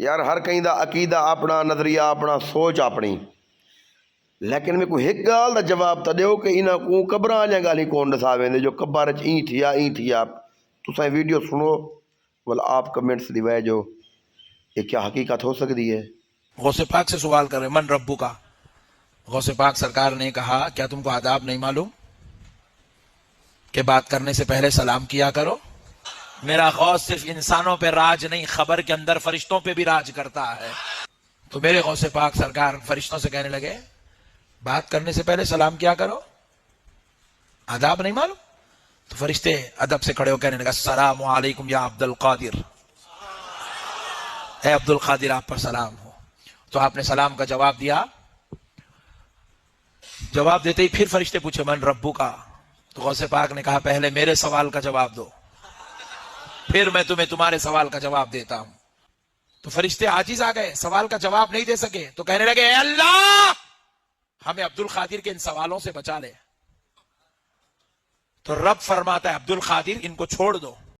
یار ہر کہیں دا عقیدہ اپنا، نظریہ اپنا، سوچ اپنی، لیکن میں کوئی ایک گال دا جواب تا دیو کہ انہاں کو قبراں والیاں گالی کون دسا ویندے جو قبر چ این تھیا تساں ویڈیو سنو ولا آپ کمنٹس دی وے جو یہ کیا حقیقت ہو سکتی ہے؟ غوث پاک سے سوال کر رہے من ربو کا. غوث پاک سرکار نے کہا کیا تم کو آداب نہیں معلوم کہ بات کرنے سے پہلے سلام کیا کرو؟ میرا غوث صرف انسانوں پہ راج نہیں، خبر کے اندر فرشتوں پہ بھی راج کرتا ہے. تو میرے غوث پاک سرکار فرشتوں سے کہنے لگے بات کرنے سے پہلے سلام کیا کرو، آداب نہیں معلوم؟ تو فرشتے ادب سے کھڑے ہو کہنے لگا السلام علیکم یا عبد القادر، اے عبد القادر آپ پر سلام ہو. تو آپ نے سلام کا جواب دیا. جواب دیتے ہی پھر فرشتے پوچھے من ربو کا. تو غوث پاک نے کہا پہلے میرے سوال کا جواب دو، پھر میں تمہیں تمہارے سوال کا جواب دیتا ہوں. تو فرشتے عاجز آ گئے، سوال کا جواب نہیں دے سکے. تو کہنے لگے اے اللہ ہمیں عبد القادر کے ان سوالوں سے بچا لے. تو رب فرماتا ہے عبد القادر ان کو چھوڑ دو.